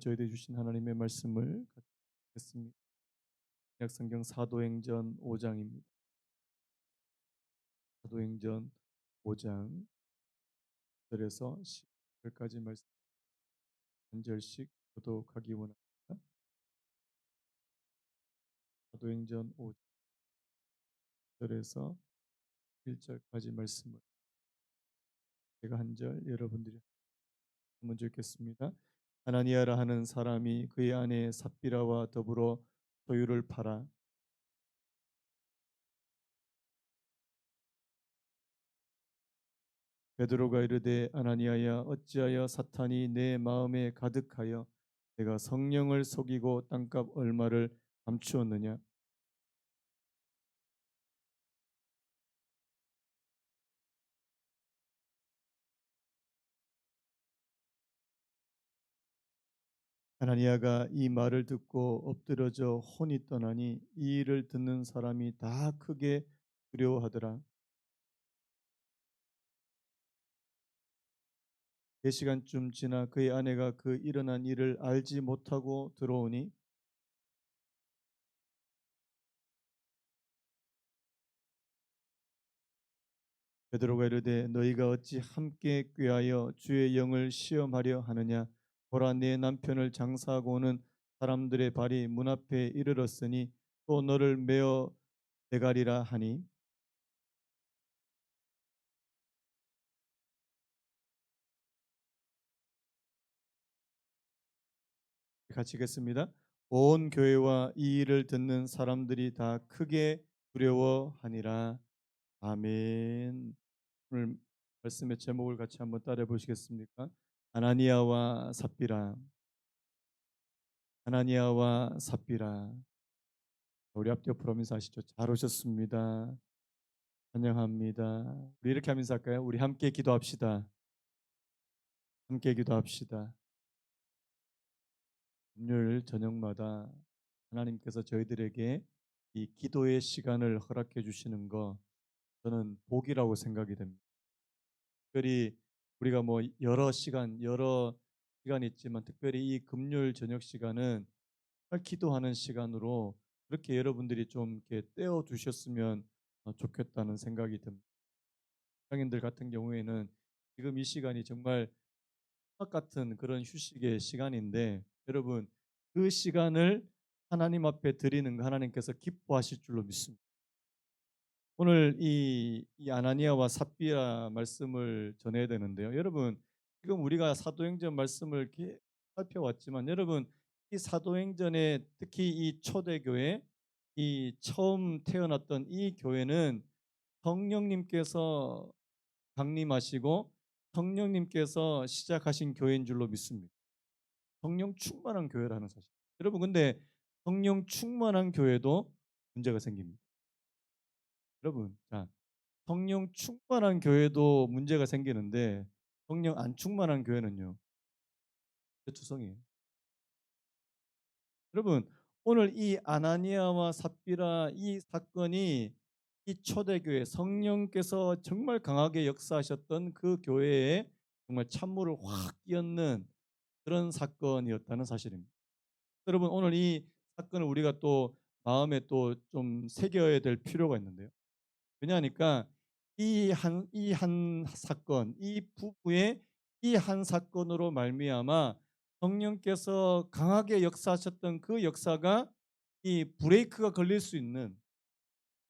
저희들이 주신 하나님의 말씀을 갖겠습니다. 약성경 사도행전 5장입니다. 사도행전 5장 1절에서 10절까지 말씀 한 절씩 교독하기 원합니다. 사도행전 5절에서 1절까지 말씀을 제가 한 절, 여러분들이 먼저 읽겠습니다. 아나니아라 하는 사람이 그의 아내 삽비라와 더불어 소유를 팔아 베드로가 이르되 아나니아야 어찌하여 사탄이 내 마음에 가득하여 내가 성령을 속이고 땅값 얼마를 감추었느냐. 아나니아가 이 말을 듣고 엎드러져 혼이 떠나니 이 일을 듣는 사람이 다 크게 두려워하더라. 4시간쯤 지나 그의 아내가 그 일어난 일을 알지 못하고 들어오니 베드로가 이르되 너희가 어찌 함께 꾀하여 주의 영을 시험하려 하느냐. 보라 내 남편을 장사하고 오는 사람들의 발이 문 앞에 이르렀으니 또 너를 메어 내가리라 하니. 같이 읽겠습니다. 온 교회와 이 일을 듣는 사람들이 다 크게 두려워하니라. 아멘. 오늘 말씀의 제목을 같이 한번 따라 보시겠습니까? 아나니아와 삽비라. 아나니아와 삽비라. 우리 앞뒤 프로미스 아시죠? 잘 오셨습니다. 환영합니다. 우리 이렇게 하면서 할까요? 우리 함께 기도합시다. 함께 기도합시다. 금요일 저녁마다 하나님께서 저희들에게 이 기도의 시간을 허락해 주시는 거 저는 복이라고 생각이 됩니다. 특별히 우리가 뭐 여러 시간이 있지만 특별히 이 금요일 저녁 시간은 정말 기도하는 시간으로 그렇게 여러분들이 좀 이렇게 떼어 두셨으면 좋겠다는 생각이 듭니다. 장인들 같은 경우에는 지금 이 시간이 정말 것 같은 그런 휴식의 시간인데 여러분 그 시간을 하나님 앞에 드리는 거 하나님께서 기뻐하실 줄로 믿습니다. 오늘 이 아나니아와 삽비라 말씀을 전해야 되는데요. 여러분 지금 우리가 사도행전 말씀을 이렇게 살펴왔지만 여러분 이 사도행전에 특히 이 초대교회 이 처음 태어났던 이 교회는 성령님께서 강림하시고 성령님께서 시작하신 교회인 줄로 믿습니다. 성령 충만한 교회라는 사실. 여러분 근데 성령 충만한 교회도 문제가 생깁니다. 여러분 자 성령 충만한 교회도 문제가 생기는데 성령 안 충만한 교회는요 대투성이에요. 여러분 오늘 이 아나니아와 삽비라 이 사건이 이 초대교회 성령께서 정말 강하게 역사하셨던 그 교회에 정말 찬물을 확 끼얹는 그런 사건이었다는 사실입니다. 여러분 오늘 이 사건을 우리가 또 마음에 또 좀 새겨야 될 필요가 있는데요. 왜냐하니까 이 한 사건, 이 부부의 이 한 사건으로 말미암아 성령께서 강하게 역사하셨던 그 역사가 이 브레이크가 걸릴 수 있는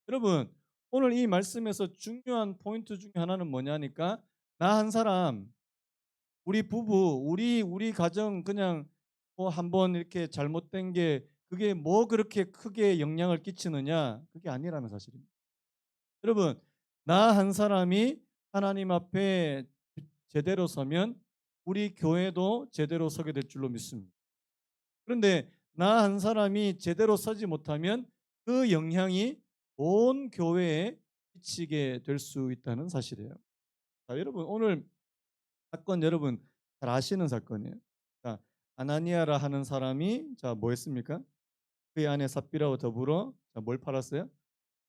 여러분 오늘 이 말씀에서 중요한 포인트 중에 하나는 뭐냐니까 나 한 사람 우리 부부 우리 가정 그냥 뭐 한번 이렇게 잘못된 게 그게 뭐 그렇게 크게 영향을 끼치느냐 그게 아니라는 사실입니다. 여러분 나 한 사람이 하나님 앞에 제대로 서면 우리 교회도 제대로 서게 될 줄로 믿습니다. 그런데 나 한 사람이 제대로 서지 못하면 그 영향이 온 교회에 미치게 될 수 있다는 사실이에요. 자, 여러분 오늘 사건 여러분 잘 아시는 사건이에요. 자, 아나니아라 하는 사람이 뭐 했습니까? 그의 아내 삽비라와 더불어 뭘 팔았어요?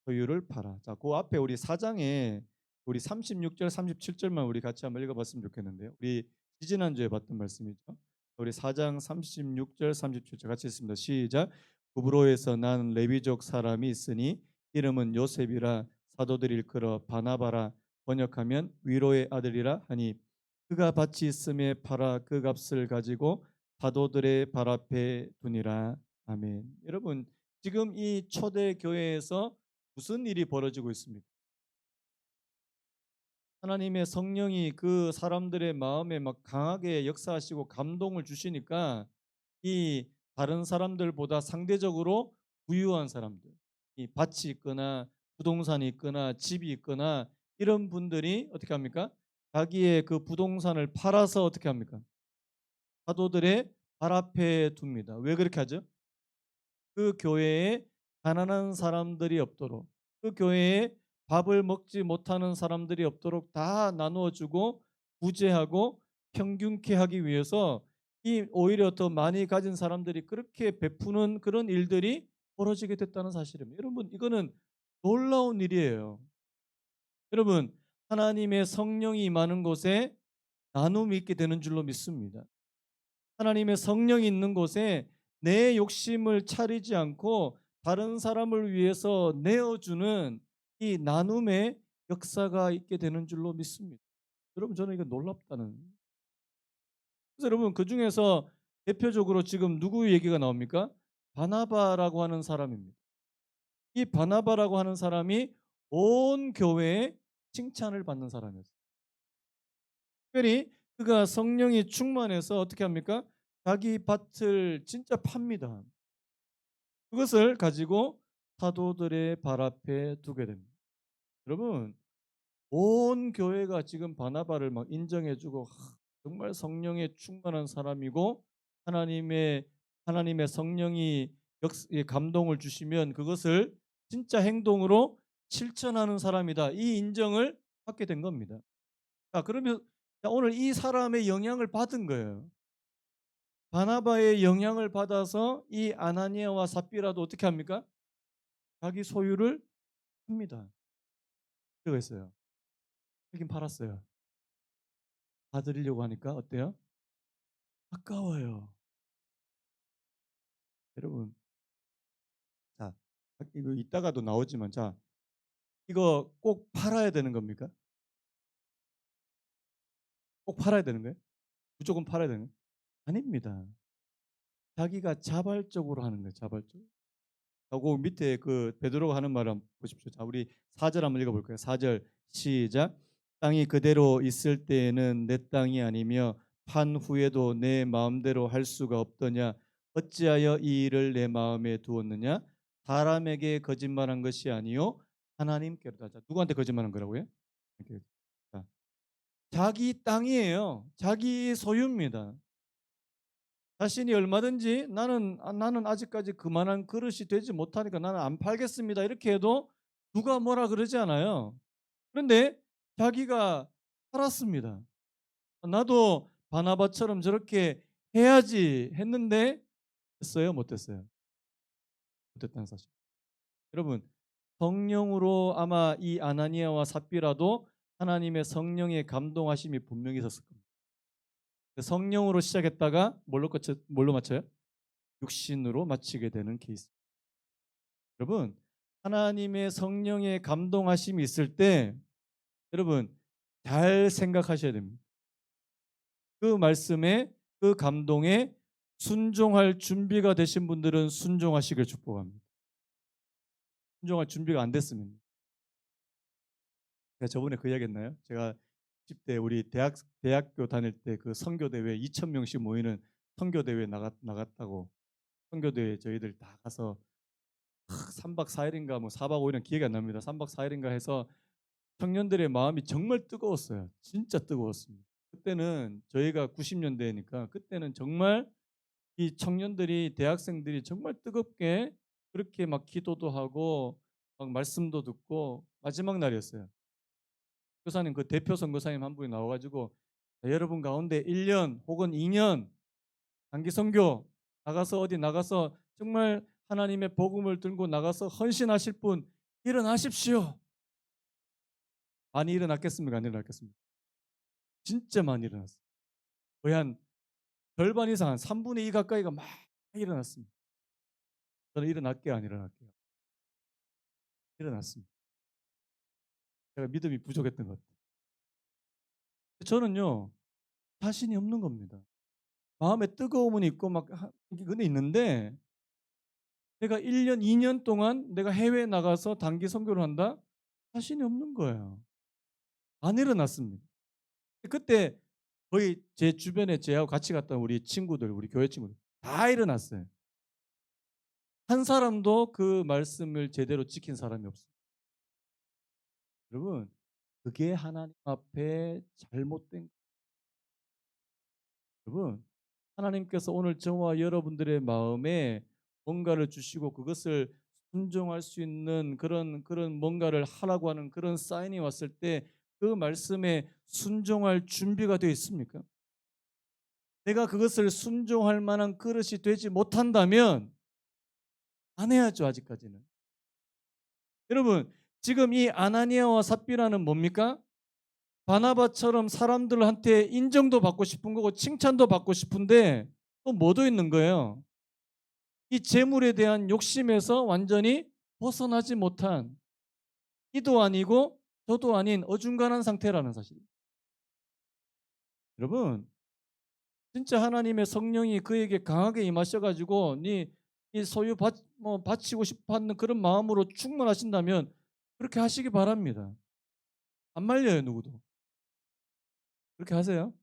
소유를 팔아. 자, 그 앞에 우리 4장에 우리 36절, 37절만 우리 같이 한번 읽어봤으면 좋겠는데요. 우리 지지난주에 봤던 말씀이죠. 우리 4장 36절 37절 같이 읽습니다. 시작. 구브로에서 난 레위족 사람이 있으니 이름은 요셉이라 사도들이 일컬어 바나바라 번역하면 위로의 아들이라 하니 그가 밭이 있음에 팔아 그 값을 가지고 사도들의 발 앞에 두니라. 아멘. 여러분, 지금 이 초대 교회에서 무슨 일이 벌어지고 있습니까? 하나님의 성령이 그 사람들의 마음에 막 강하게 역사하시고 감동을 주시니까 이 다른 사람들보다 상대적으로 부유한 사람들, 이 밭이 있거나 부동산이 있거나 집이 있거나 이런 분들이 어떻게 합니까? 자기의 그 부동산을 팔아서 어떻게 합니까? 사도들의 발 앞에 둡니다. 왜 그렇게 하죠? 그 교회에 가난한 사람들이 없도록, 그 교회에 밥을 먹지 못하는 사람들이 없도록 다 나누어 주고 구제하고 평균케 하기 위해서 이 오히려 더 많이 가진 사람들이 그렇게 베푸는 그런 일들이 벌어지게 됐다는 사실입니다. 여러분, 이거는 놀라운 일이에요. 여러분, 하나님의 성령이 임하는 곳에 나눔이 있게 되는 줄로 믿습니다. 하나님의 성령이 있는 곳에 내 욕심을 차리지 않고 다른 사람을 위해서 내어주는 이 나눔의 역사가 있게 되는 줄로 믿습니다. 여러분, 저는 이거 놀랍다는. 그래서 여러분, 그 중에서 대표적으로 지금 누구 얘기가 나옵니까? 바나바라고 하는 사람입니다. 이 바나바라고 하는 사람이 온 교회에 칭찬을 받는 사람이었어요. 특별히 그가 성령이 충만해서 어떻게 합니까? 자기 밭을 진짜 팝니다. 그것을 가지고 사도들의 발 앞에 두게 됩니다. 여러분, 온 교회가 지금 바나바를 막 인정해주고 정말 성령에 충만한 사람이고 하나님의 성령이 감동을 주시면 그것을 진짜 행동으로 실천하는 사람이다. 이 인정을 받게 된 겁니다. 자, 그러면 오늘 이 사람의 영향을 받은 거예요. 바나바의 영향을 받아서 이 아나니아와 삽비라도 어떻게 합니까? 자기 소유를 팝니다. 그랬어요. 하긴 팔았어요. 받으려고 하니까 어때요? 아까워요. 여러분, 자, 이거 이따가도 나오지만, 자, 이거 꼭 팔아야 되는 겁니까? 꼭 팔아야 되는 거예요? 무조건 팔아야 되는 거예요? 아닙니다. 자기가 자발적으로 하는 거예요. 자발적으로. 하고 밑에 그 베드로가 하는 말을 한번 보십시오. 자, 우리 4절 한번 읽어볼까요? 4절 시작. 땅이 그대로 있을 때에는 내 땅이 아니며 판 후에도 내 마음대로 할 수가 없더냐. 어찌하여 이 일을 내 마음에 두었느냐. 사람에게 거짓말한 것이 아니요 하나님께로다. 자, 누구한테 거짓말한 거라고요? 자, 자기 땅이에요. 자기 소유입니다. 자신이 얼마든지 나는 아직까지 그만한 그릇이 되지 못하니까 나는 안 팔겠습니다. 이렇게 해도 누가 뭐라 그러지 않아요. 그런데 자기가 팔았습니다. 나도 바나바처럼 저렇게 해야지 했는데 됐어요? 못 됐어요? 못 됐다는 사실. 여러분, 성령으로 아마 이 아나니아와 삽비라도 하나님의 성령의 감동하심이 분명히 있었을 겁니다. 성령으로 시작했다가 뭘로 마쳐요? 육신으로 마치게 되는 케이스. 여러분, 하나님의 성령의 감동하심이 있을 때 여러분 잘 생각하셔야 됩니다. 그 말씀에 그 감동에 순종할 준비가 되신 분들은 순종하시길 축복합니다. 순종할 준비가 안 됐으면 제가 저번에 그 이야기 했나요? 제가 10대 우리 대학교 다닐 때 그 선교대회 2,000명씩 모이는 선교대회 나갔다고 선교대회 저희들 다 가서 3박 4일인가 뭐 4박 5일은 기억이 안 납니다. 3박 4일인가 해서 청년들의 마음이 정말 뜨거웠어요. 진짜 뜨거웠습니다. 그때는 저희가 90년대니까 그때는 정말 이 청년들이 대학생들이 정말 뜨겁게 그렇게 막 기도도 하고 막 말씀도 듣고 마지막 날이었어요. 교사님 그 대표 선교사님 한 분이 나와가지고 여러분 가운데 1년 혹은 2년 단기 선교 나가서 어디 나가서 정말 하나님의 복음을 들고 나가서 헌신하실 분 일어나십시오. 많이 일어났겠습니까? 안 일어났겠습니까? 진짜 많이 일어났어요. 거의 한 절반 이상 한 3분의 2 가까이가 막 일어났습니다. 저는 일어날게요, 안 일어날게요? 일어났습니다. 제가 믿음이 부족했던 것 같아요. 저는요, 자신이 없는 겁니다. 마음에 뜨거움은 있고 막 그게 있는데, 내가 1 년, 2년 동안 내가 해외에 나가서 단기 선교를 한다? 자신이 없는 거예요. 안 일어났습니다. 그때 거의 제 주변에 저하고 같이 갔던 우리 친구들, 우리 교회 친구들 다 일어났어요. 한 사람도 그 말씀을 제대로 지킨 사람이 없어요. 여러분, 그게 하나님 앞에 잘못된, 여러분, 하나님께서 오늘 저와 여러분들의 마음에 뭔가를 주시고 그것을 순종할 수 있는 그런 뭔가를 하라고 하는 그런 사인이 왔을 때 그 말씀에 순종할 준비가 되어 있습니까? 내가 그것을 순종할 만한 그릇이 되지 못한다면 안 해야죠, 아직까지는. 여러분, 지금 이 아나니아와 삽비라는 뭡니까? 바나바처럼 사람들한테 인정도 받고 싶은 거고 칭찬도 받고 싶은데 또 뭐도 있는 거예요. 이 재물에 대한 욕심에서 완전히 벗어나지 못한, 이도 아니고 저도 아닌 어중간한 상태라는 사실. 여러분, 진짜 하나님의 성령이 그에게 강하게 임하셔 가지고 이 소유 바치고 싶어 하는 그런 마음으로 충만하신다면 그렇게 하시기 바랍니다. 안 말려요, 누구도. 그렇게 하세요.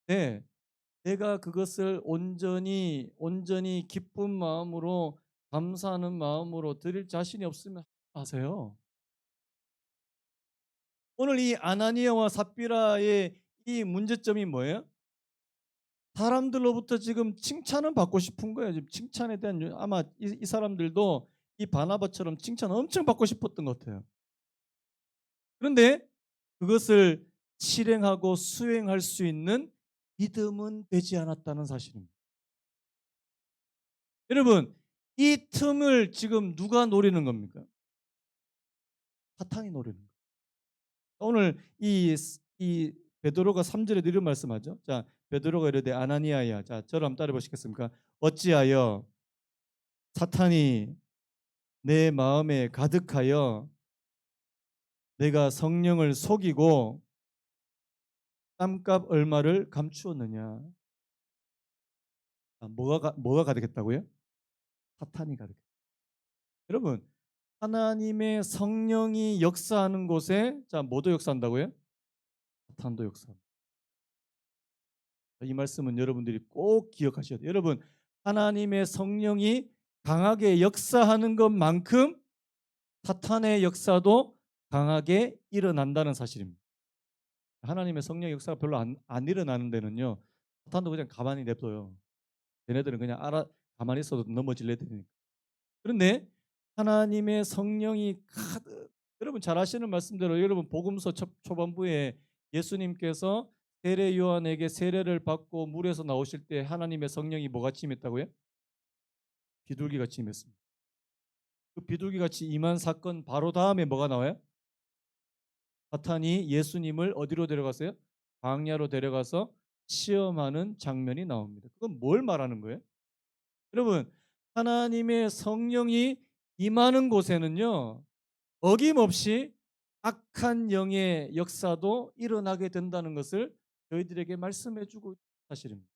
네. 내가 그것을 온전히 기쁜 마음으로 감사하는 마음으로 드릴 자신이 없으면 하지 마세요. 오늘 이 아나니아와 삽비라의 이 문제점이 뭐예요? 사람들로부터 지금 칭찬은 받고 싶은 거예요. 지금 칭찬에 대한 아마 이 사람들도 이 바나바처럼 칭찬 엄청 받고 싶었던 것 같아요. 그런데 그것을 실행하고 수행할 수 있는 믿음은 되지 않았다는 사실입니다. 여러분, 이 틈을 지금 누가 노리는 겁니까? 사탄이 노리는 거예요. 오늘 이 베드로가 3 절에 이런 말씀하죠. 자, 베드로가 이르되 아나니아야. 자, 저를 한번 따라 보시겠습니까? 어찌하여 사탄이 내 마음에 가득하여 내가 성령을 속이고 땀값 얼마를 감추었느냐. 뭐가 가득했다고요? 사탄이 가득했다. 여러분, 하나님의 성령이 역사하는 곳에 자, 뭐도 역사한다고요? 사탄도 역사합니다. 이 말씀은 여러분들이 꼭 기억하셔야 돼요. 여러분, 하나님의 성령이 강하게 역사하는 것만큼 사탄의 역사도 강하게 일어난다는 사실입니다. 하나님의 성령 역사가 별로 안 일어나는 데는요, 사탄도 그냥 가만히 냅둬요. 얘네들은 그냥 가만히 있어도 넘어질 애들이니까. 그런데 하나님의 성령이 가득, 여러분 잘 아시는 말씀대로 여러분 복음서 초반부에 예수님께서 세례 요한에게 세례를 받고 물에서 나오실 때 하나님의 성령이 뭐같이 임했다고요? 비둘기같이 임했습니다. 그 비둘기같이 임한 사건 바로 다음에 뭐가 나와요? 사탄이 예수님을 어디로 데려갔어요? 광야로 데려가서 시험하는 장면이 나옵니다. 그건 뭘 말하는 거예요? 여러분, 하나님의 성령이 임하는 곳에는요, 어김없이 악한 영의 역사도 일어나게 된다는 것을 저희들에게 말씀해 주고 있는 사실입니다.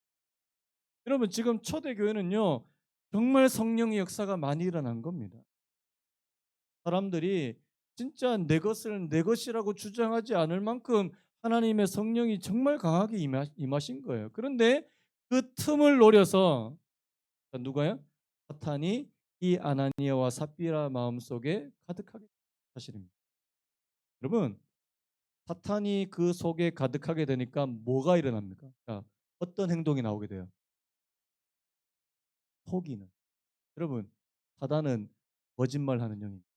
여러분, 지금 초대교회는요, 정말 성령의 역사가 많이 일어난 겁니다. 사람들이 진짜 내 것을 내 것이라고 주장하지 않을 만큼 하나님의 성령이 정말 강하게 임하신 거예요. 그런데 그 틈을 노려서 누가요? 사탄이 이 아나니아와 삽비라 마음속에 가득하게 사실입니다. 여러분, 사탄이 그 속에 가득하게 되니까 뭐가 일어납니까? 자, 어떤 행동이 나오게 돼요? 속이는. 여러분, 사탄은 거짓말하는 영입니다.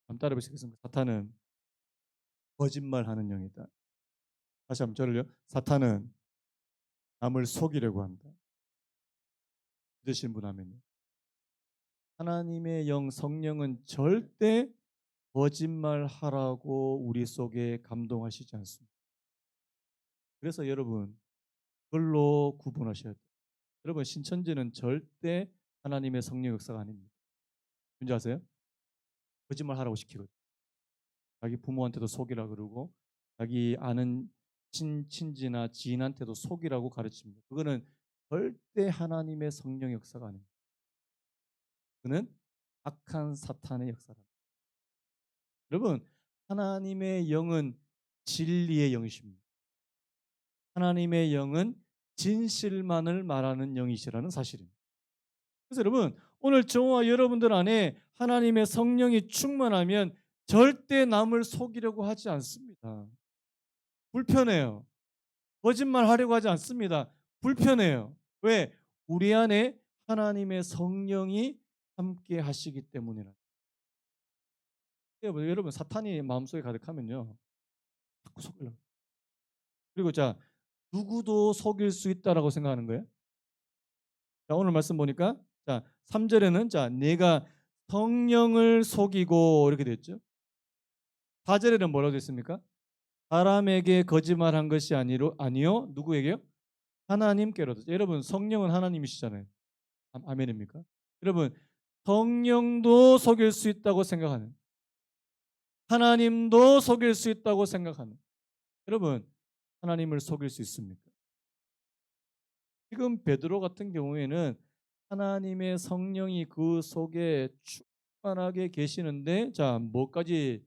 한번 따라 보시겠습니까? 사탄은 거짓말하는 영이다. 다시 한번 저를요. 사탄은 남을 속이려고 한다. 믿으시는 분 하면요. 하나님의 영 성령은 절대 거짓말하라고 우리 속에 감동하시지 않습니다. 그래서 여러분, 그걸로 구분하셔야 돼요. 여러분 신천지는 절대 하나님의 성령 역사가 아닙니다. 뭔지 아세요? 거짓말하라고 시키거든요. 자기 부모한테도 속이라 그러고 자기 아는 친지나 지인한테도 속이라고 가르칩니다. 그거는 절대 하나님의 성령 역사가 아닙니다. 그는 악한 사탄의 역사랍니다. 여러분 하나님의 영은 진리의 영이십니다. 하나님의 영은 진실만을 말하는 영이시라는 사실입니다. 그래서 여러분 오늘 저와 여러분들 안에 하나님의 성령이 충만하면 절대 남을 속이려고 하지 않습니다. 불편해요. 거짓말 하려고 하지 않습니다. 불편해요. 왜? 우리 안에 하나님의 성령이 함께 하시기 때문이라. 여러분 사탄이 마음속에 가득하면요. 자꾸 속이려고. 그리고 자 누구도 속일 수 있다라고 생각하는 거예요. 자, 오늘 말씀 보니까 자, 3절에는 자, 내가 성령을 속이고 이렇게 됐죠. 4절에는 뭐라고 됐습니까? 사람에게 거짓말한 것이 아니요. 누구에게요? 하나님께로도. 여러분 성령은 하나님이시잖아요. 아멘입니까? 여러분 성령도 속일 수 있다고 생각하는 하나님도 속일 수 있다고 생각하는 여러분 하나님을 속일 수 있습니까? 지금 베드로 같은 경우에는 하나님의 성령이 그 속에 충만하게 계시는데 자 뭐까지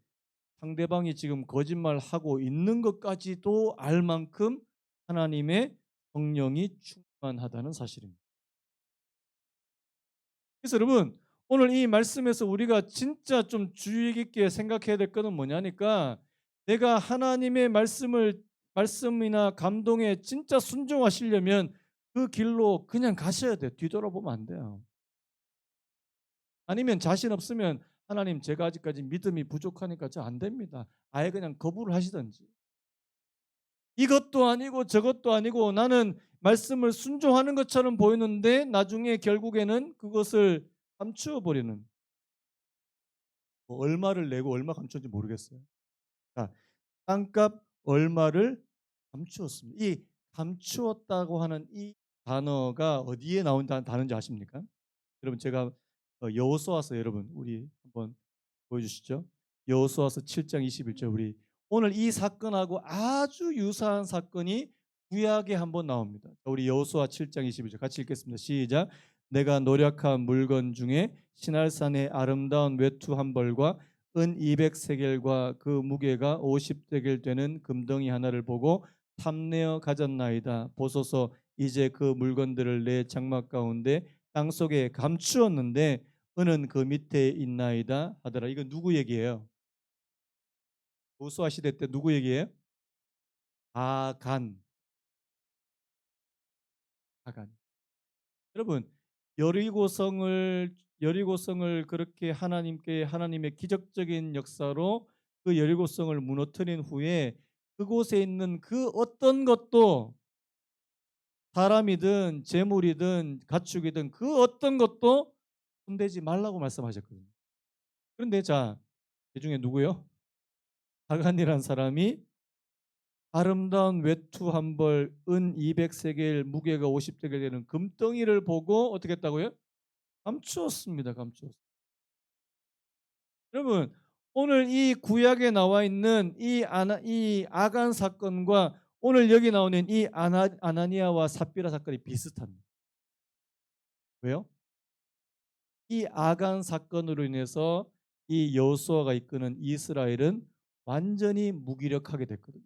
상대방이 지금 거짓말하고 있는 것까지도 알 만큼 하나님의 성령이 충만하다는 사실입니다. 그래서 여러분 오늘 이 말씀에서 우리가 진짜 좀 주의 깊게 생각해야 될 것은 뭐냐니까 내가 하나님의 말씀이나 감동에 진짜 순종하시려면 그 길로 그냥 가셔야 돼요. 뒤돌아보면 안 돼요. 아니면 자신 없으면 하나님 제가 아직까지 믿음이 부족하니까 저 안 됩니다. 아예 그냥 거부를 하시든지. 이것도 아니고 저것도 아니고 나는 말씀을 순종하는 것처럼 보이는데 나중에 결국에는 그것을 감추어 버리는 뭐 얼마를 내고 얼마 감췄는지 모르겠어요. 자, 땅값 얼마를 감추었습니다. 이 감추었다고 하는 이 단어가 어디에 나온다는 단어인지 아십니까? 여러분 제가 여호수아서 여러분 우리 한번 보여주시죠. 여호수아서 7장 21절 우리 오늘 이 사건하고 아주 유사한 사건이 구약에 한번 나옵니다. 우리 여호수아 7장 21절 같이 읽겠습니다. 시작. 내가 노력한 물건 중에 시날산의 아름다운 외투 한 벌과 은 200세겔과 그 무게가 50세겔 되는 금덩이 하나를 보고 탐내어 가졌나이다. 보소서 이제 그 물건들을 내 장막 가운데 땅속에 감추었는데 은은 그 밑에 있나이다 하더라. 이거 누구 얘기예요? 여호수아 시대 때 누구 얘기예요? 아간. 아간. 여러분 여리고성을 그렇게 하나님의 기적적인 역사로 그 여리고성을 무너뜨린 후에 그곳에 있는 그 어떤 것도 사람이든 재물이든 가축이든 그 어떤 것도 손대지 말라고 말씀하셨거든요. 그런데 자, 이 중에 누구요? 아간이란 사람이 아름다운 외투 한 벌, 은 200세겔, 무게가 50세겔 되는 금덩이를 보고 어떻게 했다고요? 감추었습니다. 감추었습니다. 여러분, 오늘 이 구약에 나와 있는 이 아간 사건과 오늘 여기 나오는 이 아나니아와 삽비라 사건이 비슷합니다. 왜요? 이 아간 사건으로 인해서 이 여호수아가 이끄는 이스라엘은 완전히 무기력하게 됐거든요.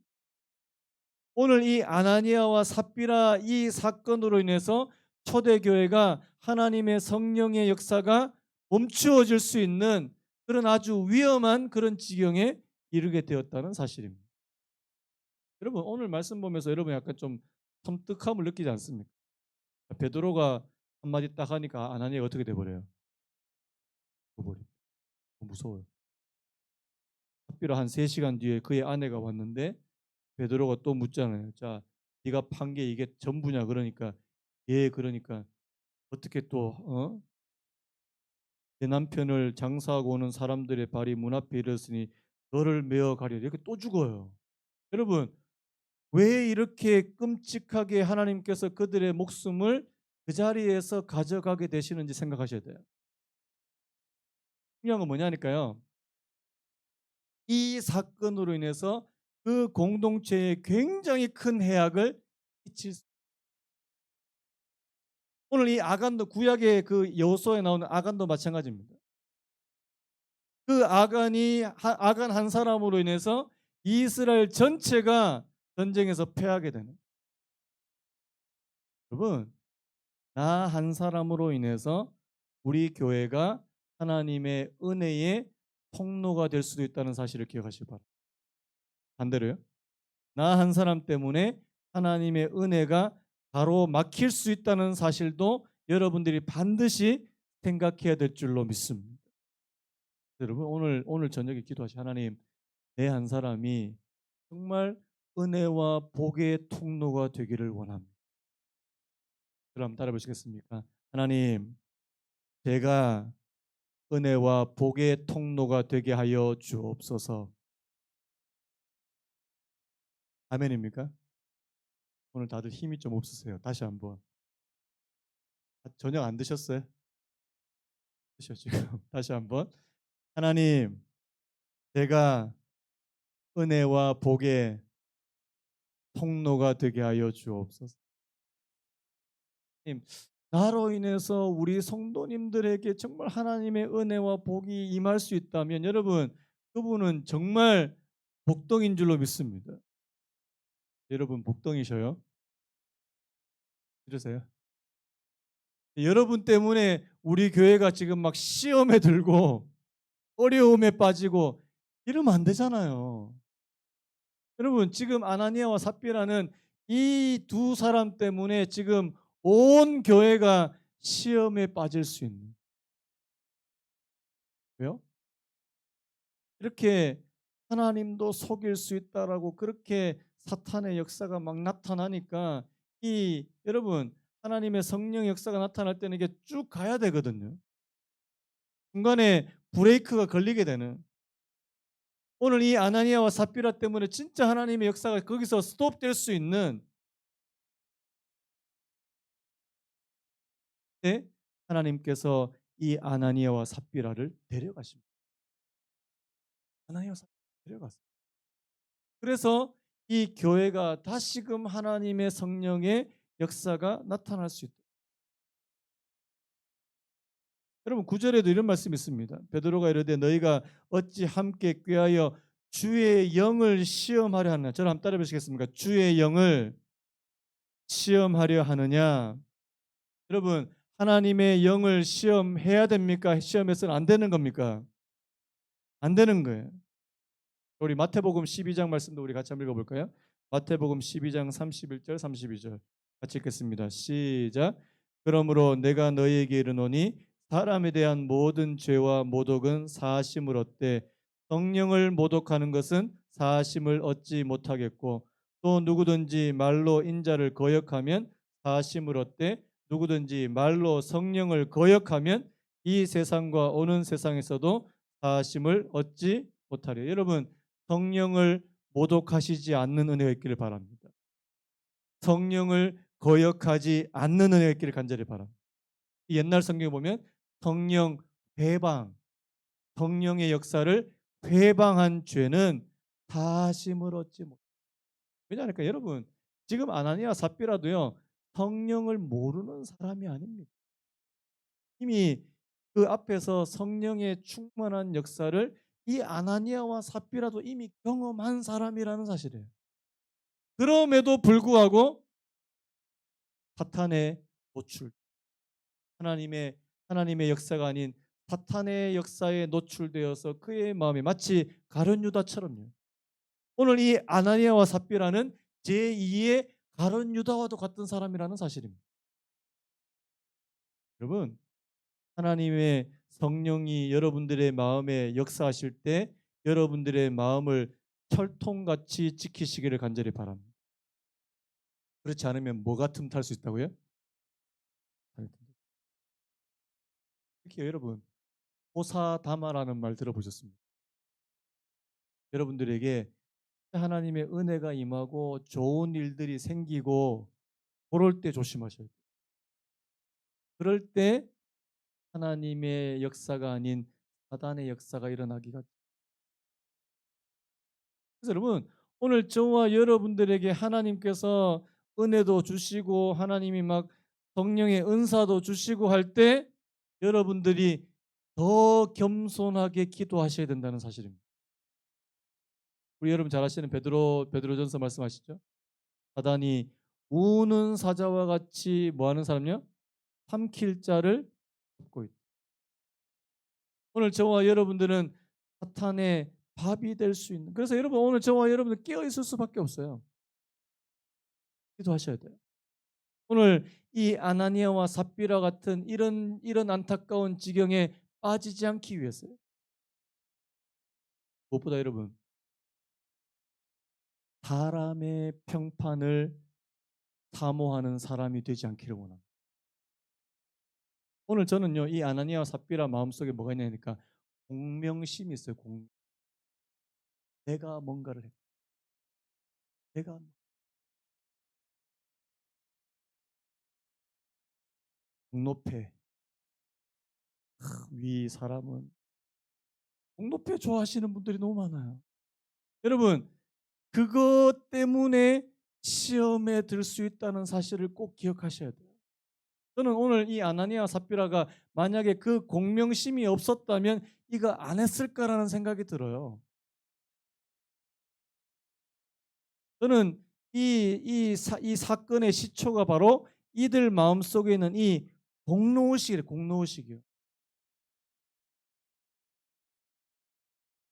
오늘 이 아나니아와 삽비라 이 사건으로 인해서 초대교회가 하나님의 성령의 역사가 멈추어질 수 있는 그런 아주 위험한 그런 지경에 이르게 되었다는 사실입니다. 여러분 오늘 말씀 보면서 여러분 약간 좀 섬뜩함을 느끼지 않습니까? 베드로가 한마디 딱 하니까 아나니아가 어떻게 돼버려요? 죽어버려. 무서워요. 삽비라 한 3시간 뒤에 그의 아내가 왔는데 베드로가 또 묻잖아요. 자, 네가 판 게 이게 전부냐? 그러니까 예, 그러니까 어떻게 또 내 남편을 장사하고 오는 사람들의 발이 문 앞에 이르렀으니 너를 메어 가리라. 이렇게 또 죽어요. 여러분 왜 이렇게 끔찍하게 하나님께서 그들의 목숨을 그 자리에서 가져가게 되시는지 생각하셔야 돼요. 중요한 건 뭐냐니까요. 이 사건으로 인해서 그 공동체에 굉장히 큰 해악을 끼칠 오늘 이 아간도 구약의 그 여호수아에 나오는 아간도 마찬가지입니다. 그 아간 한 사람으로 인해서 이스라엘 전체가 전쟁에서 패하게 되는. 여러분, 나 한 사람으로 인해서 우리 교회가 하나님의 은혜의 통로가 될 수도 있다는 사실을 기억하시기 바랍니다. 반대로요. 나 한 사람 때문에 하나님의 은혜가 가로막힐 수 있다는 사실도 여러분들이 반드시 생각해야 될 줄로 믿습니다. 여러분, 오늘 저녁에 기도하시 하나님, 내 한 사람이 정말 은혜와 복의 통로가 되기를 원합니다. 그럼 따라 보시겠습니까? 하나님, 제가 은혜와 복의 통로가 되게 하여 주옵소서. 아멘입니까? 오늘 다들 힘이 좀 없으세요. 다시 한번. 저녁 안 드셨어요? 드셔 지금. 다시 한번. 하나님, 제가 은혜와 복의 통로가 되게 하여 주옵소서. 하나님, 나로 인해서 우리 성도님들에게 정말 하나님의 은혜와 복이 임할 수 있다면 여러분, 그분은 정말 복덩인 줄로 믿습니다. 여러분 복덩이셔요? 들으세요? 여러분 때문에 우리 교회가 지금 막 시험에 들고 어려움에 빠지고 이러면 안 되잖아요. 여러분, 지금 아나니아와 삽비라는 이 두 사람 때문에 지금 온 교회가 시험에 빠질 수 있는. 왜요? 이렇게 하나님도 속일 수 있다라고 그렇게 사탄의 역사가 막 나타나니까 이 여러분, 하나님의 성령 역사가 나타날 때는 이게 쭉 가야 되거든요. 중간에 브레이크가 걸리게 되는. 오늘 이 아나니아와 삽비라 때문에 진짜 하나님의 역사가 거기서 스톱될 수 있는 때 하나님께서 이 아나니아와 삽비라를 데려가십니다. 아나니아와 삽비라 데려갔어요. 그래서 이 교회가 다시금 하나님의 성령의 역사가 나타날 수 있다. 여러분, 9절에도 이런 말씀이 있습니다. 베드로가 이르되 너희가 어찌 함께 꾀하여 주의 영을 시험하려 하느냐. 저를 한번 따라 보시겠습니까? 주의 영을 시험하려 하느냐. 여러분, 하나님의 영을 시험해야 됩니까? 시험해서는 안 되는 겁니까? 안 되는 거예요. 우리 마태복음 12장 말씀도 우리 같이 한번 읽어볼까요? 마태복음 12장 31절 32절 같이 읽겠습니다. 시작. 그러므로 내가 너희에게 이르노니 사람에 대한 모든 죄와 모독은 사하심을 얻되 성령을 모독하는 것은 사하심을 얻지 못하겠고 또 누구든지 말로 인자를 거역하면 사하심을 얻되 누구든지 말로 성령을 거역하면 이 세상과 오는 세상에서도 사하심을 얻지 못하리라. 여러분, 성령을 모독하시지 않는 은혜가 있기를 바랍니다. 성령을 거역하지 않는 은혜가 있기를 간절히 바랍니다. 옛날 성경에 보면 성령 회방, 성령의 역사를 회방한 죄는 사하심을 얻지 못. 왜냐하니까 여러분, 지금 아나니아 삽비라도요 성령을 모르는 사람이 아닙니다. 이미 그 앞에서 성령의 충만한 역사를 이 아나니아와 삽비라도 이미 경험한 사람이라는 사실이에요. 그럼에도 불구하고 사탄의 노출, 하나님의 하나님의 역사가 아닌 사탄의 역사에 노출되어서 그의 마음이 마치 가룟 유다처럼요. 오늘 이 아나니아와 삽비라는 제2의 가룟 유다와도 같은 사람이라는 사실입니다. 여러분, 하나님의 성령이 여러분들의 마음에 역사하실 때 여러분들의 마음을 철통같이 지키시기를 간절히 바랍니다. 그렇지 않으면 뭐가 틈탈 수 있다고요? 특히 여러분, 호사다마라는 말 들어보셨습니까? 여러분들에게 하나님의 은혜가 임하고 좋은 일들이 생기고 그럴 때 조심하셔야 돼요. 그럴 때 하나님의 역사가 아닌 사단의 역사가 일어나기가. 그래서 여러분, 오늘 저와 여러분들에게 하나님께서 은혜도 주시고 하나님이 막 성령의 은사도 주시고 할 때 여러분들이 더 겸손하게 기도하셔야 된다는 사실입니다. 우리 여러분 잘 아시는 베드로전서 말씀하시죠? 사단이 우는 사자와 같이 뭐 하는 사람요? 삼킬 자를 찾고 있다. 오늘 저와 여러분들은 사탄의 밥이 될 수 있는. 그래서 여러분, 오늘 저와 여러분들 깨어 있을 수밖에 없어요. 기도하셔야 돼요. 오늘 이 아나니아와 삽비라 같은 이런 안타까운 지경에 빠지지 않기 위해서요. 무엇보다 여러분, 사람의 평판을 사모하는 사람이 되지 않기를 원합니다. 오늘 저는요, 이 아나니아와 삽비라 마음속에 뭐가 있냐니까 공명심이 있어요. 내가 뭔가를 했다. 내가 공노패. 위 사람은 공노패 좋아하시는 분들이 너무 많아요. 여러분, 그것 때문에 시험에 들 수 있다는 사실을 꼭 기억하셔야 돼요. 저는 오늘 이 아나니아 삽비라가 만약에 그 공명심이 없었다면 이거 안 했을까라는 생각이 들어요. 저는 이 사건의 시초가 바로 이들 마음속에 있는 이 공로의식이에요. 공로의식이요.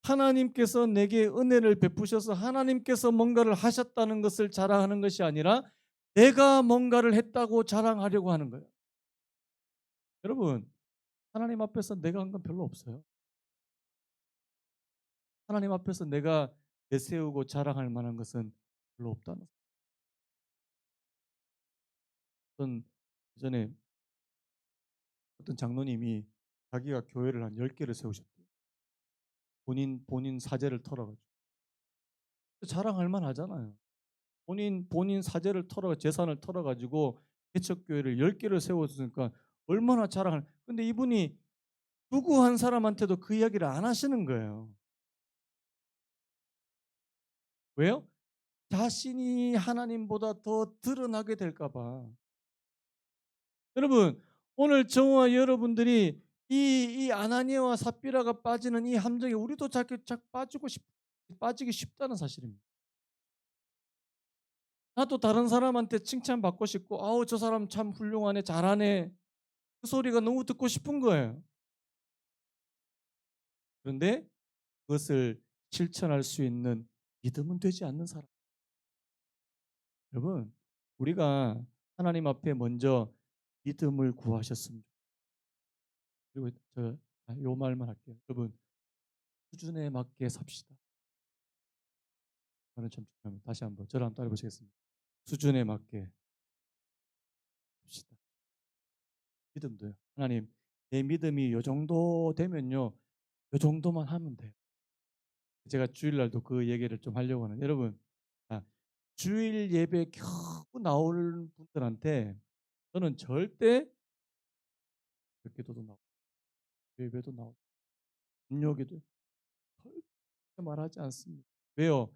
하나님께서 내게 은혜를 베푸셔서 하나님께서 뭔가를 하셨다는 것을 자랑하는 것이 아니라 내가 뭔가를 했다고 자랑하려고 하는 거예요. 여러분, 하나님 앞에서 내가 한 건 별로 없어요. 하나님 앞에서 내가 내세우고 자랑할 만한 것은 별로 없다는. 어떤 예전에 어떤 장로님이 자기가 교회를 한 10개를 세우셨대요. 본인 사재를 털어가지고. 자랑할 만하잖아요. 본인 사재를 털어 재산을 털어가지고 개척교회를 10개를 세웠으니까 얼마나 자랑을. 근데 이분이 누구 한 사람한테도 그 이야기를 안 하시는 거예요. 왜요? 자신이 하나님보다 더 드러나게 될까 봐. 여러분, 오늘 저와 여러분들이 이 아나니아와 삽비라가 빠지는 이 함정에 우리도 자꾸 빠지기 쉽다는 사실입니다. 나도 다른 사람한테 칭찬받고 싶고, 아우 저 사람 참 훌륭하네, 잘하네, 그 소리가 너무 듣고 싶은 거예요. 그런데 그것을 실천할 수 있는 믿음은 되지 않는 사람. 여러분, 우리가 하나님 앞에 먼저 믿음을 구하셨습니다. 그리고 요 말만 할게요. 여러분, 수준에 맞게 삽시다. 저는 참 중요합니다. 다시 한번 저를 한번 따라 보시겠습니다. 수준에 맞게 삽시다. 믿음도요. 하나님, 내 믿음이 요 정도 되면요, 요 정도만 하면 돼요. 제가 주일날도 그 얘기를 좀 하려고 하는. 여러분, 아, 주일 예배 겨우 나올 분들한테 저는 절대 기도도 나오고 예배도 나오고 금요기도 절대 말하지 않습니다. 왜요?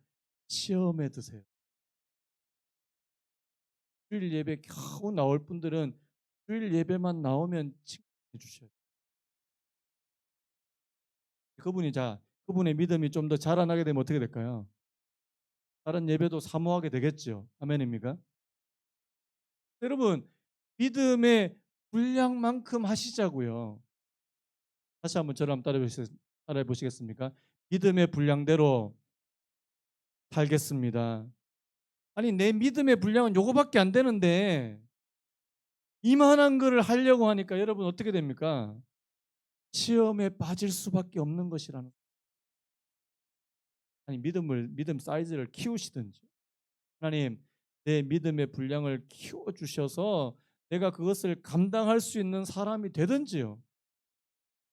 시험에 드세요. 주일 예배 겨우 나올 분들은 주일 예배만 나오면 칭찬해 주셔야 돼요. 그분의 믿음이 좀 더 자라나게 되면 어떻게 될까요? 다른 예배도 사모하게 되겠죠. 아멘입니까? 여러분, 믿음의 분량만큼 하시자고요. 다시 한번 저를 한번 따라해 보시겠습니까? 믿음의 분량대로 살겠습니다. 아니, 내 믿음의 분량은 요거밖에 안 되는데 이만한 거를 하려고 하니까 여러분 어떻게 됩니까? 시험에 빠질 수밖에 없는 것이라는. 아니, 믿음 사이즈를 키우시든지, 하나님 내 믿음의 분량을 키워 주셔서 내가 그것을 감당할 수 있는 사람이 되든지요.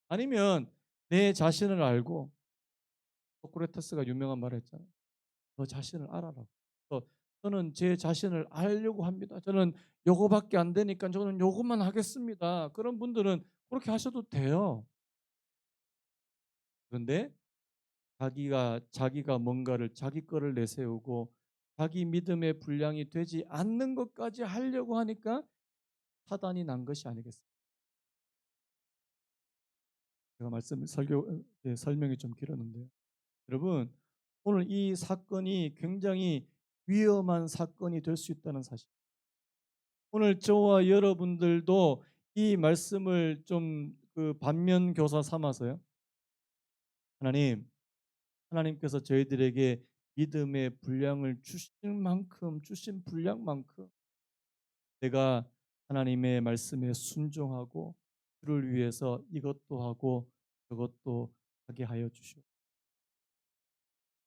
아니면 내 자신을 알고, 소크라테스가 유명한 말을 했잖아요. 너 자신을 알아라. 그래서 저는 제 자신을 알려고 합니다. 저는 요거밖에 안 되니까 저는 요것만 하겠습니다. 그런 분들은 그렇게 하셔도 돼요. 그런데 자기가 뭔가를 자기 거를 내세우고 자기 믿음의 분량이 되지 않는 것까지 하려고 하니까 사단이 난 것이 아니겠습니까? 제가 말씀 설명이 좀 길었는데요. 여러분, 오늘 이 사건이 굉장히 위험한 사건이 될 수 있다는 사실. 오늘 저와 여러분들도 이 말씀을 좀 반면 교사 삼아서요. 하나님, 하나님께서 저희들에게 믿음의 분량을 주신 만큼 주신 분량만큼 내가 하나님의 말씀에 순종하고 주를 위해서 이것도 하고 저것도 하게 하여 주시오.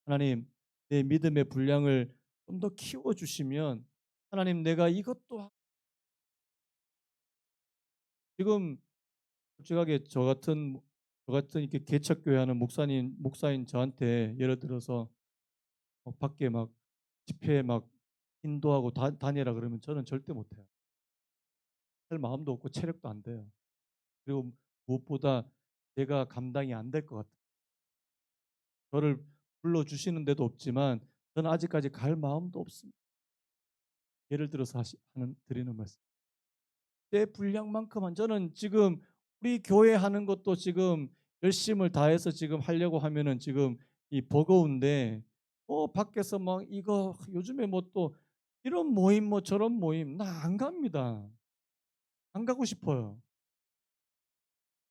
하나님, 내 믿음의 분량을 좀 더 키워 주시면 하나님 내가 이것도 지금 솔직하게 저 같은 이렇게 개척교회 하는 목사인 저한테 예를 들어서 밖에 막 집회에 막 인도하고 다니라 그러면 저는 절대 못해요. 할 마음도 없고 체력도 안 돼요. 그리고 무엇보다 제가 감당이 안 될 것 같아요. 저를 불러주시는 데도 없지만 저는 아직까지 갈 마음도 없습니다. 예를 들어서 드리는 말씀. 내 분량만큼만 저는 지금 우리 교회 하는 것도 지금 열심을 다해서 지금 하려고 하면은 지금 이 버거운데 밖에서 막 이거 요즘에 뭐 또 이런 모임 뭐 저런 모임 나 안 갑니다. 안 가고 싶어요.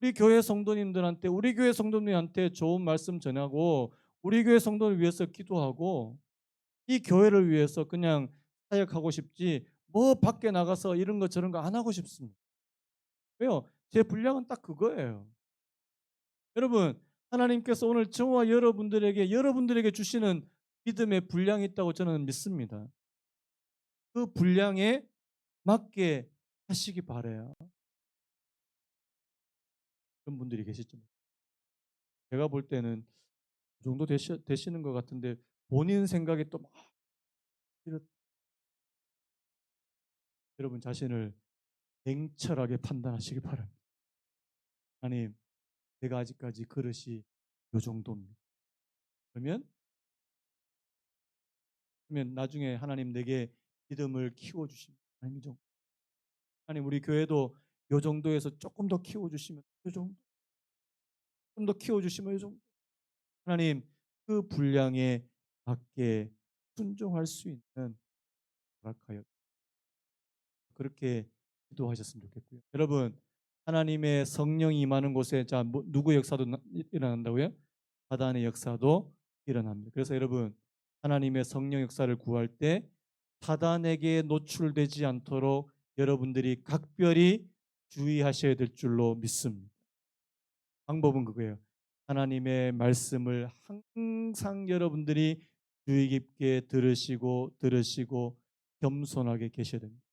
우리 교회 성도님한테 좋은 말씀 전하고 우리 교회 성도를 위해서 기도하고 이 교회를 위해서 그냥 사역하고 싶지 뭐 밖에 나가서 이런 거 저런 거 안 하고 싶습니다. 왜요? 제 분량은 딱 그거예요. 여러분, 하나님께서 오늘 저와 여러분들에게 주시는 믿음의 분량이 있다고 저는 믿습니다. 그 분량에 맞게 하시기 바라요. 그런 분들이 계시죠. 제가 볼 때는 그 정도 되시는 것 같은데 본인 생각에 또 막 여러분 자신을 냉철하게 판단하시기 바랍니다. 하나님, 내가 아직까지 그릇이 요 정도입니다. 그러면 나중에 하나님 내게 믿음을 키워 주시면 하나님 이 정도. 하나님 우리 교회도 요 정도에서 조금 더 키워 주시면 요 정도. 좀 더 키워 주시면 요 정도. 하나님 그 분량에 맞게 순종할 수 있는 허락하여 그렇게 기도하셨으면 좋겠고요. 여러분 하나님의 성령이 임하는 곳에 누구의 역사도 일어난다고요? 사단의 역사도 일어납니다. 그래서 여러분 하나님의 성령 역사를 구할 때 사단에게 노출되지 않도록 여러분들이 각별히 주의하셔야 될 줄로 믿습니다. 방법은 그거예요. 하나님의 말씀을 항상 여러분들이 주의 깊게 들으시고 겸손하게 계셔야 됩니다.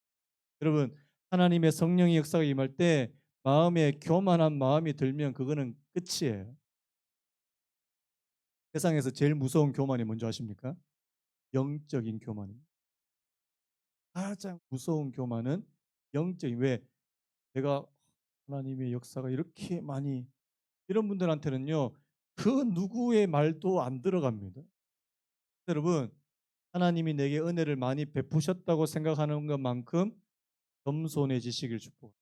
여러분 하나님의 성령의 역사가 임할 때 마음에 교만한 마음이 들면 그거는 끝이에요. 세상에서 제일 무서운 교만이 뭔지 아십니까? 영적인 교만입니다. 가장 무서운 교만은 영적인 왜 내가 하나님의 역사가 이렇게 많이 이런 분들한테는요. 그 누구의 말도 안 들어갑니다. 여러분 하나님이 내게 은혜를 많이 베푸셨다고 생각하는 것만큼 겸손해지시길 축복합니다.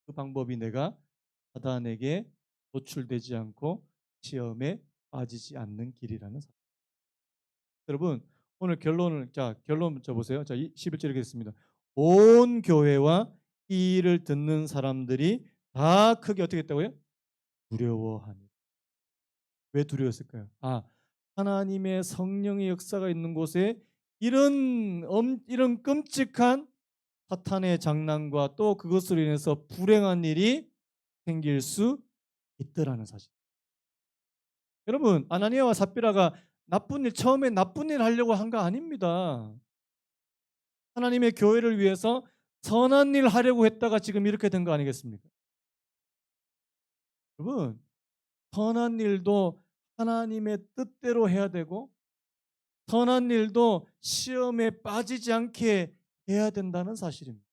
그 방법이 내가 사단에게 노출되지 않고 시험에 빠지지 않는 길이라는 사실. 여러분 오늘 결론 보세요. 자, 11절에 있습니다. 온 교회와 이 일을 듣는 사람들이 다 크게 어떻게 했다고요? 두려워하니. 왜 두려웠을까요? 하나님의 성령의 역사가 있는 곳에 이런 끔찍한 사탄의 장난과 또 그것으로 인해서 불행한 일이 생길 수 있더라는 사실. 여러분 아나니아와 삽비라가 처음에 나쁜 일 하려고 한 거 아닙니다. 하나님의 교회를 위해서 선한 일 하려고 했다가 지금 이렇게 된 거 아니겠습니까? 여러분 선한 일도 하나님의 뜻대로 해야 되고 선한 일도 시험에 빠지지 않게 해야 된다는 사실입니다.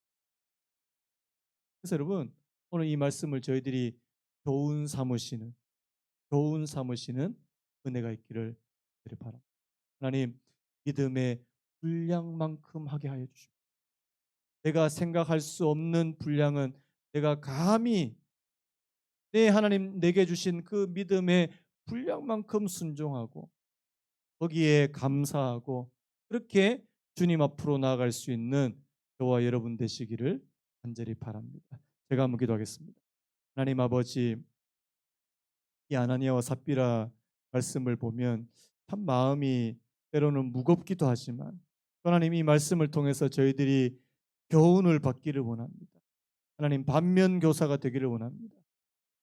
그래서 여러분, 오늘 이 말씀을 저희들이 교훈 삼으시는 은혜가 있기를 바랍니다. 하나님, 믿음의 분량만큼 하게 하여 주시고, 내가 생각할 수 없는 분량은 내가 감히 하나님 내게 주신 그 믿음의 분량만큼 순종하고 거기에 감사하고 그렇게 주님 앞으로 나아갈 수 있는 저와 여러분 되시기를 간절히 바랍니다. 제가 한번 기도하겠습니다. 하나님 아버지, 이 아나니아와 삽비라 말씀을 보면 참 마음이 때로는 무겁기도 하지만, 하나님 이 말씀을 통해서 저희들이 교훈을 받기를 원합니다. 하나님 반면 교사가 되기를 원합니다.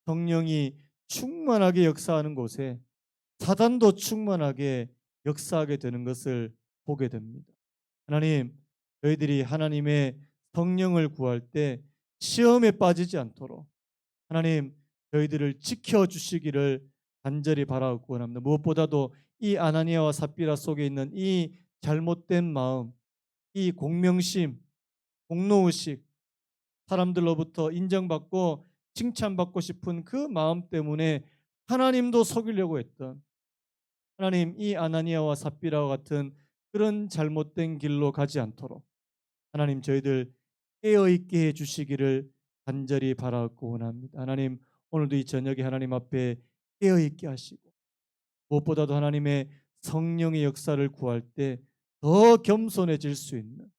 성령이 충만하게 역사하는 곳에 사단도 충만하게 역사하게 되는 것을 보게 됩니다. 하나님, 저희들이 하나님의 성령을 구할 때 시험에 빠지지 않도록 하나님 저희들을 지켜주시기를 간절히 바라고 원합니다. 무엇보다도 이 아나니아와 삽비라 속에 있는 이 잘못된 마음, 이 공명심, 공로의식, 사람들로부터 인정받고 칭찬받고 싶은 그 마음 때문에 하나님도 속이려고 했던, 하나님 이 아나니아와 삽비라와 같은 그런 잘못된 길로 가지 않도록 하나님 저희들 깨어있게 해주시기를 간절히 바라고 원합니다. 하나님, 오늘도 이 저녁에 하나님 앞에 깨어있게 하시고 무엇보다도 하나님의 성령의 역사를 구할 때 더 겸손해질 수 있는,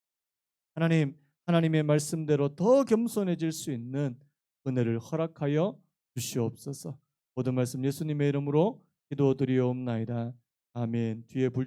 하나님의 말씀대로 더 겸손해질 수 있는 은혜를 허락하여 주시옵소서. 모든 말씀 예수님의 이름으로 기도드리옵나이다. 아멘. 뒤에 불